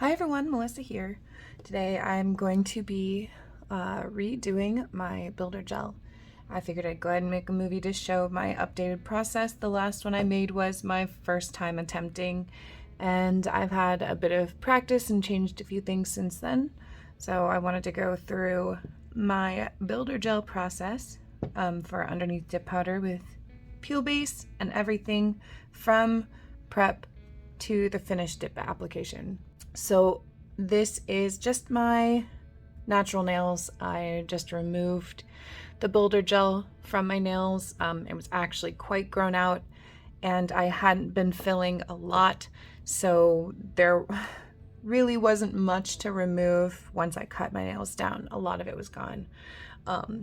Hi everyone, Melissa here. Today I'm going to be redoing my builder gel. I figured I'd go ahead and make a movie to show my updated process. The last one I made was my first time attempting, and I've had a bit of practice and changed a few things since then. So I wanted to go through my builder gel process for underneath dip powder with peel base and everything from prep to the finished dip application. So this is just my natural nails. I just removed the builder gel from my nails. It was actually quite grown out and I hadn't been filling a lot, so there really wasn't much to remove once I cut my nails down. A lot of it was gone.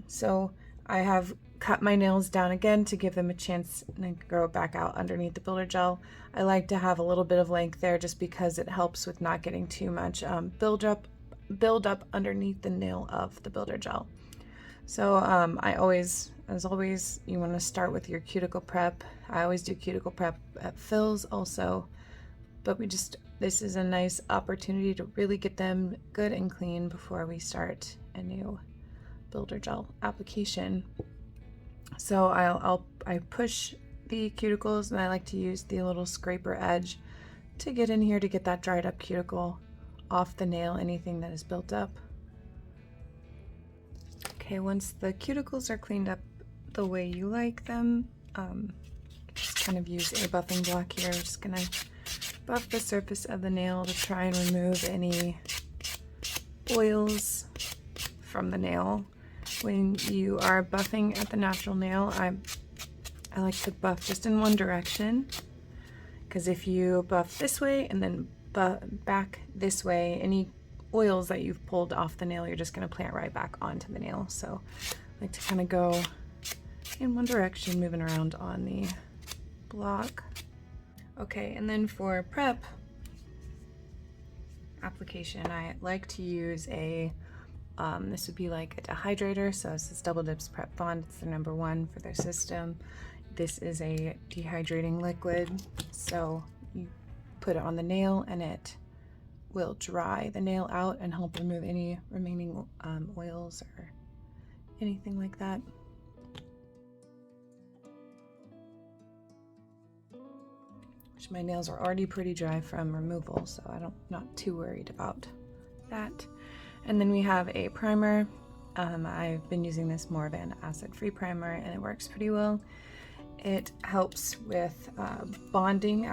So I have cut my nails down again to give them a chance and grow back out underneath the builder gel. I like to have a little bit of length there just because it helps with not getting too much build up underneath the nail of the builder gel. So as always, you want to start with your cuticle prep. I always do cuticle prep at fills also, but this is a nice opportunity to really get them good and clean before we start a new builder gel application. So I push the cuticles, and I like to use the little scraper edge to get in here to get that dried up cuticle off the nail, anything that is built up. Okay, once the cuticles are cleaned up the way you like them, just kind of use a buffing block here. Just gonna buff the surface of the nail to try and remove any oils from the nail. When you are buffing at the natural nail, I like to buff just in one direction, because if you buff this way and then back this way, any oils that you've pulled off the nail, you're just going to plant right back onto the nail. So I like to kind of go in one direction, moving around on the block. Okay, and then for prep application, I like to use this would be like a dehydrator. So this is Double Dip's Prep Bond. It's the #1 for their system. This is a dehydrating liquid. So you put it on the nail and it will dry the nail out and help remove any remaining oils or anything like that. Which my nails are already pretty dry from removal, so not too worried about that. And then we have a primer. I've been using this more of an acid-free primer, and it works pretty well. It helps with bonding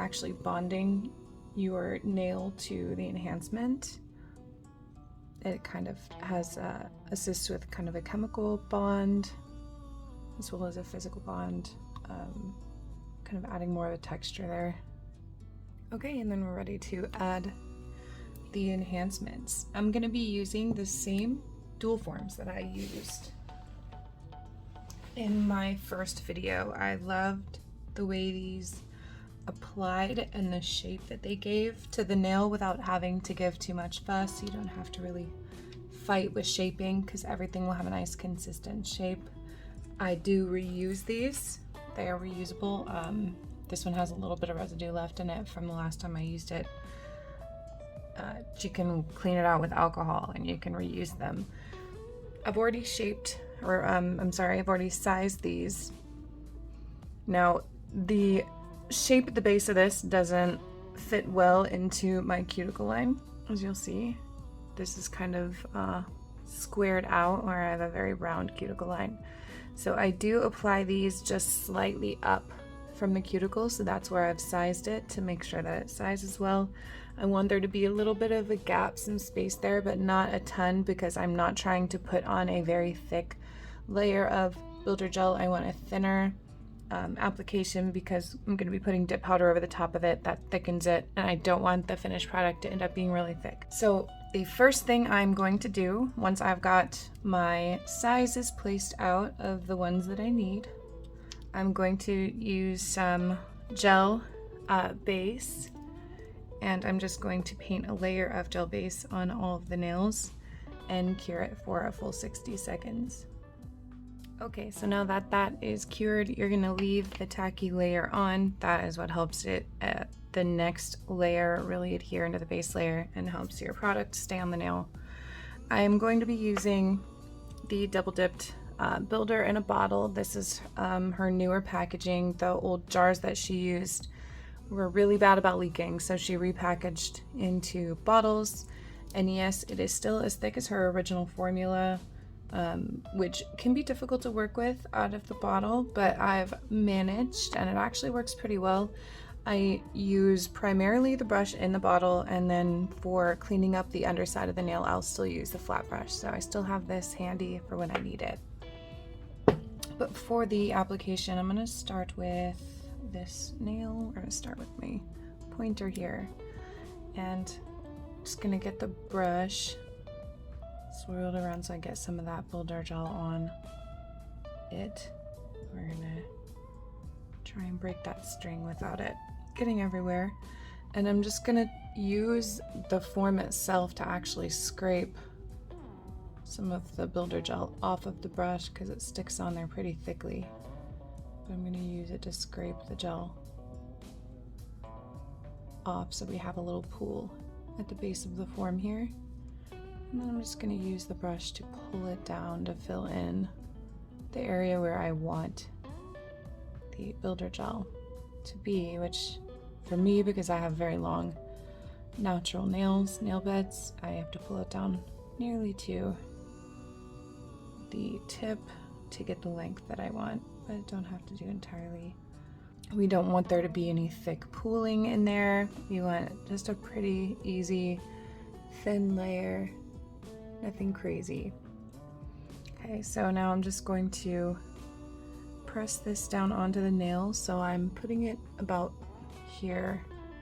your nail to the enhancement. It kind of assists with kind of a chemical bond as well as a physical bond, kind of adding more of a texture there. Okay, and then we're ready to add the enhancements. I'm going to be using the same dual forms that I used in my first video. I loved the way these applied and the shape that they gave to the nail without having to give too much fuss. You don't have to really fight with shaping because everything will have a nice consistent shape. I do reuse these. They are reusable. This one has a little bit of residue left in it from the last time I used it. You can clean it out with alcohol and you can reuse them. I've already I've already sized these. Now, the shape at the base of this doesn't fit well into my cuticle line, as you'll see. This is kind of squared out where I have a very round cuticle line. So I do apply these just slightly up from the cuticle, so that's where I've sized it to make sure that it sizes well. I want there to be a little bit of a gap, some space there, but not a ton, because I'm not trying to put on a very thick layer of builder gel. I want a thinner application because I'm going to be putting dip powder over the top of it. That thickens it, and I don't want the finished product to end up being really thick. So the first thing I'm going to do, once I've got my sizes placed out of the ones that I need, I'm going to use some gel base, and I'm just going to paint a layer of gel base on all of the nails and cure it for a full 60 seconds. Okay, so now that is cured, you're gonna leave the tacky layer on. That is what helps it the next layer really adhere into the base layer and helps your product stay on the nail. I am going to be using the Double Dipped builder in a bottle. This is her newer packaging. The old jars that she used were really bad about leaking, so she repackaged into bottles. And yes, it is still as thick as her original formula, which can be difficult to work with out of the bottle, but I've managed and it actually works pretty well. I use primarily the brush in the bottle, and then for cleaning up the underside of the nail, I'll still use the flat brush. So I still have this handy for when I need it. But for the application, I'm gonna start with this nail. We're gonna start with my pointer here, and just gonna get the brush swirled around so I get some of that builder gel on it. We're gonna try and break that string without it getting everywhere. And I'm just gonna use the form itself to actually scrape some of the builder gel off of the brush because it sticks on there pretty thickly. But I'm gonna use it to scrape the gel off so we have a little pool at the base of the form here. And then I'm just gonna use the brush to pull it down to fill in the area where I want the builder gel to be, which for me, because I have very long natural nail beds, I have to pull it down nearly to the tip to get the length that I want, but I don't have to do entirely. We don't want there to be any thick pooling in there. We want just a pretty easy thin layer, nothing crazy. Okay, so now I'm just going to press this down onto the nail. So I'm putting it about here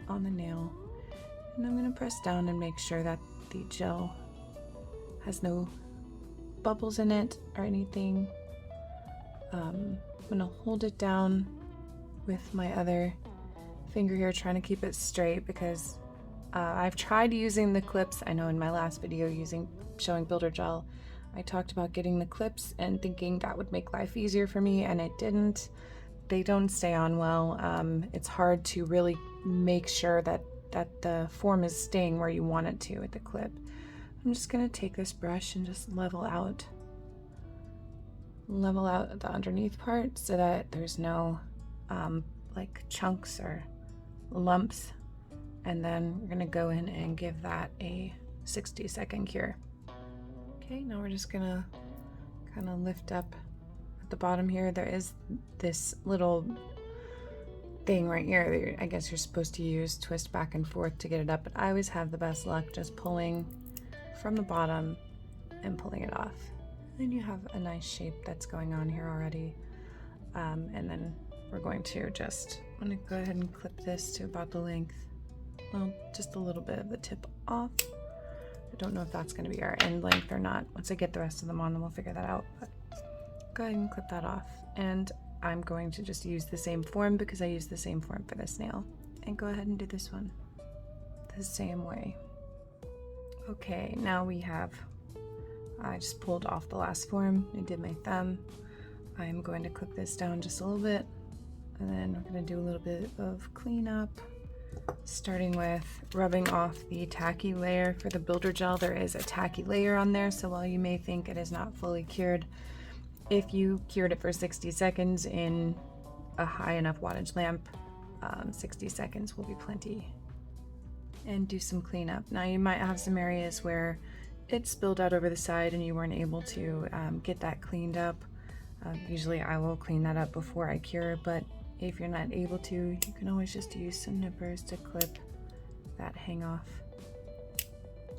on the nail, and I'm going to press down and make sure that the gel has no bubbles in it or anything. I'm going to hold it down with my other finger here, trying to keep it straight, because I've tried using the clips. I know in my last video showing builder gel, I talked about getting the clips and thinking that would make life easier for me, and it didn't. They don't stay on well. It's hard to really make sure that the form is staying where you want it to with the clip. I'm just gonna take this brush and just level out the underneath part so that there's no like chunks or lumps, and then we're gonna go in and give that a 60-second cure. Okay, now we're just gonna kind of lift up at the bottom here. There is this little thing right here that I guess you're supposed to use, twist back and forth to get it up, but I always have the best luck just pulling from the bottom and pulling it off. Then you have a nice shape that's going on here already. And then we're going to I'm gonna go ahead and clip this to about the length, well, just a little bit of the tip off. I don't know if that's gonna be our end length or not. Once I get the rest of them on, then we'll figure that out. But go ahead and clip that off. And I'm going to just use the same form because I use the same form for this nail. And go ahead and do this one the same way. Okay, now I just pulled off the last form. I did my thumb. I'm going to clip this down just a little bit, and then we're going to do a little bit of cleanup, starting with rubbing off the tacky layer. For the builder gel, there is a tacky layer on there, so while you may think it is not fully cured, if you cured it for 60 seconds in a high enough wattage lamp, 60 seconds will be plenty. And do some cleanup. Now you might have some areas where it spilled out over the side and you weren't able to get that cleaned up. Usually I will clean that up before I cure, but if you're not able to, you can always just use some nippers to clip that hang off.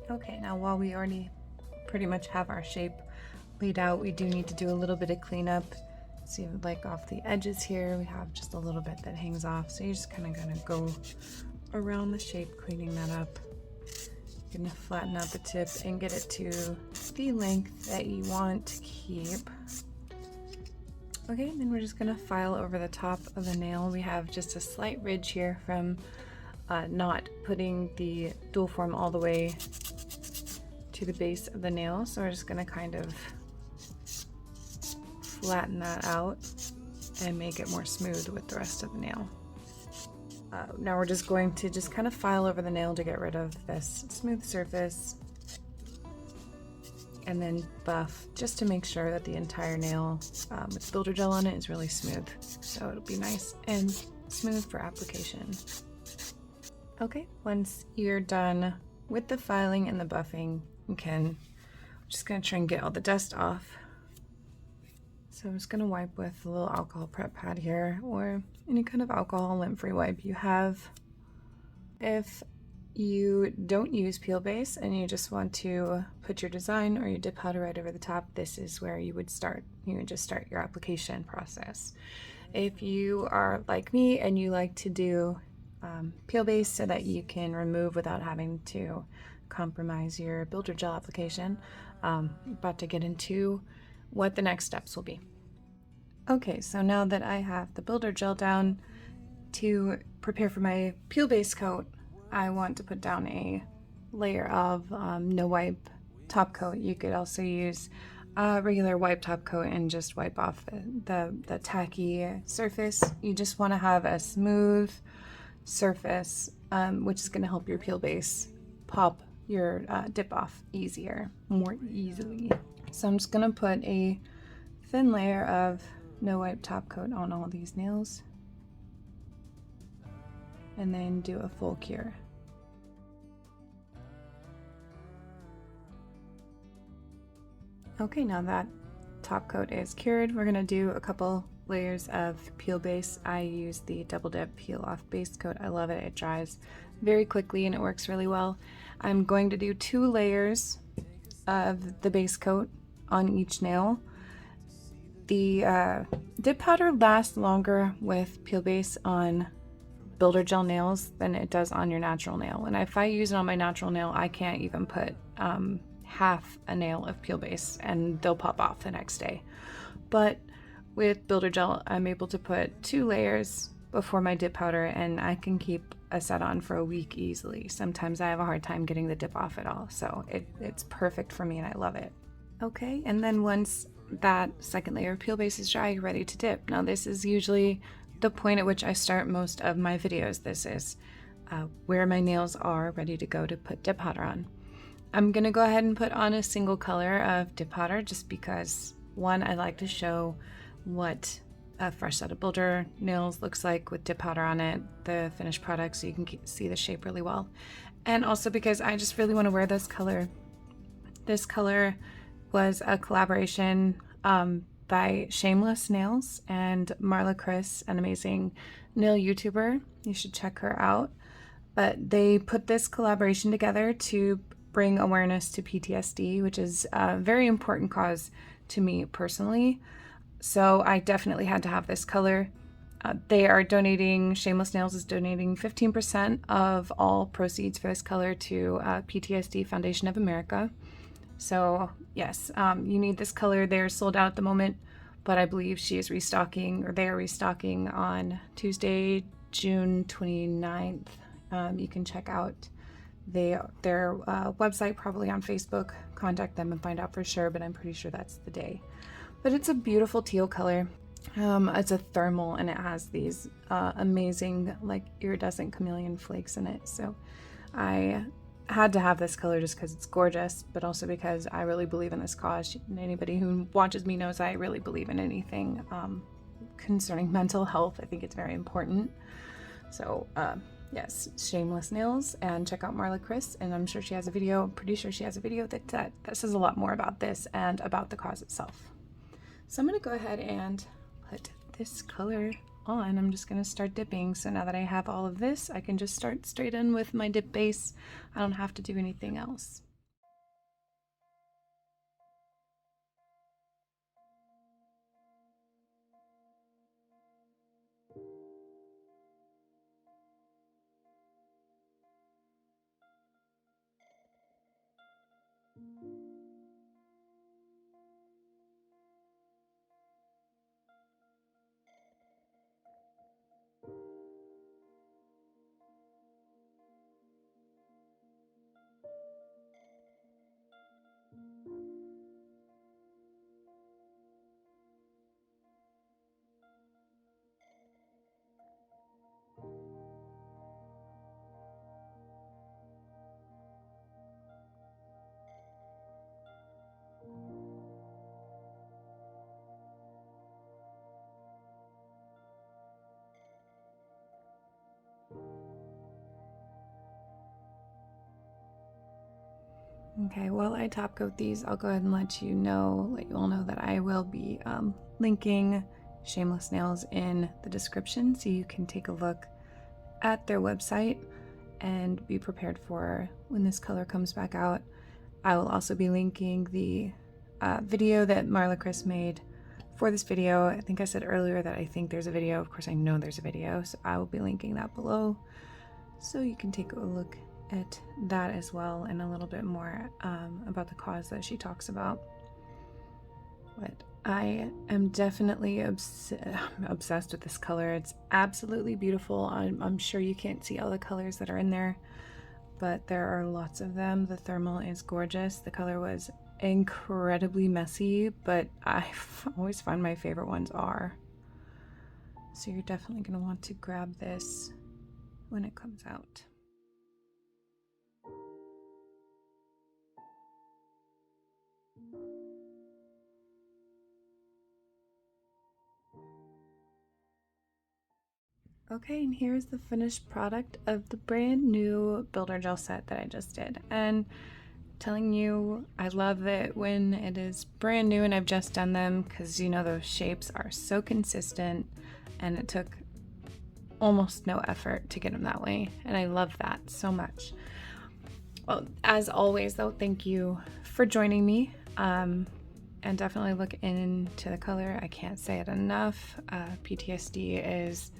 Okay, now while we already pretty much have our shape laid out, we do need to do a little bit of cleanup. See, like off the edges here, we have just a little bit that hangs off. So you're just kind of gonna go around the shape, cleaning that up. You're gonna flatten out the tip and get it to the length that you want to keep. Okay, then we're just gonna file over the top of the nail. We have just a slight ridge here from not putting the dual form all the way to the base of the nail. So we're just gonna kind of flatten that out and make it more smooth with the rest of the nail. Now we're just going to just kind of file over the nail to get rid of this smooth surface, and then buff just to make sure that the entire nail with builder gel on it is really smooth. So it'll be nice and smooth for application. Okay, once you're done with the filing and the buffing, you can, I'm just gonna try and get all the dust off. So I'm just gonna wipe with a little alcohol prep pad here, or any kind of alcohol lint-free wipe you have. If you don't use peel base and you just want to put your design or your dip powder right over the top, this is where you would start. You would just start your application process. If you are like me and you like to do peel base so that you can remove without having to compromise your builder gel application, about to get into what the next steps will be. Okay, so now that I have the builder gel down, to prepare for my peel base coat, I want to put down a layer of no wipe top coat. You could also use a regular wipe top coat and just wipe off the tacky surface. You just want to have a smooth surface, which is going to help your peel base pop your dip off more easily. So I'm just going to put a thin layer of no wipe top coat on all these nails, and then do a full cure. Okay, now that top coat is cured, we're gonna do a couple layers of peel base. I use the Double Dip Peel Off Base Coat. I love it. It dries very quickly and it works really well. I'm going to do 2 layers of the base coat on each nail. The dip powder lasts longer with peel base on builder gel nails than it does on your natural nail. And if I use it on my natural nail, I can't even put half a nail of peel base and they'll pop off the next day. But with builder gel, I'm able to put 2 layers before my dip powder, and I can keep a set on for a week easily. Sometimes I have a hard time getting the dip off at all, so it's perfect for me and I love it. Okay, and then once that second layer of peel base is dry, you're ready to dip. Now this is usually the point at which I start most of my videos. This is where my nails are ready to go to put dip powder on. I'm gonna go ahead and put on a single color of dip powder just because, one, I like to show what a fresh set of builder nails looks like with dip powder on it, the finished product, so you can see the shape really well. And also because I just really want to wear this color. This color was a collaboration by Shameless Nails and Marla, Kris, an amazing nail YouTuber. You should check her out. But they put this collaboration together to bring awareness to PTSD, which is a very important cause to me personally. So I definitely had to have this color. They are donating, Shameless Nails is donating 15% of all proceeds for this color to PTSD Foundation of America. So yes, you need this color. They're sold out at the moment, but I believe she is restocking, or they are restocking on Tuesday, June 29th. You can check out their website, probably on Facebook. Contact them and find out for sure, but I'm pretty sure that's the day. But it's a beautiful teal color. It's a thermal and it has these amazing like iridescent chameleon flakes in it. So I had to have this color just because it's gorgeous, but also because I really believe in this cause. Anybody who watches me knows I really believe in anything concerning mental health. I think it's very important. So yes, Shameless Nails, and check out Marla, Kris, and I'm sure she has a video, pretty sure she has a video that says a lot more about this and about the cause itself. So I'm going to go ahead and put this color on. I'm just going to start dipping. So now that I have all of this, I can just start straight in with my dip base. I don't have to do anything else. Okay, while I top coat these, I'll go ahead and let you all know that I will be linking Shameless Nails in the description so you can take a look at their website and be prepared for when this color comes back out. I will also be linking the video that Marla Kris made for this video. I think I said earlier that I think there's a video. Of course, I know there's a video, so I will be linking that below so you can take a look at that as well and a little bit more about the cause that she talks about. But I am definitely obsessed with this color. It's absolutely beautiful. I'm sure you can't see all the colors that are in there, but there are lots of them. The thermal is gorgeous. The color was incredibly messy, but I always find my favorite ones are. So you're definitely going to want to grab this when it comes out. Okay, and here's the finished product of the brand new builder gel set that I just did. And telling you, I love it when it is brand new and I've just done them, because those shapes are so consistent and it took almost no effort to get them that way. And I love that so much. Well, as always though, thank you for joining me. And definitely look into the color. I can't say it enough. PTSD is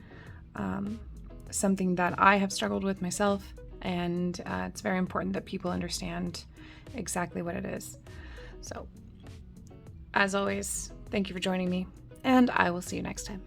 something that I have struggled with myself, and it's very important that people understand exactly what it is. So, as always, thank you for joining me, and I will see you next time.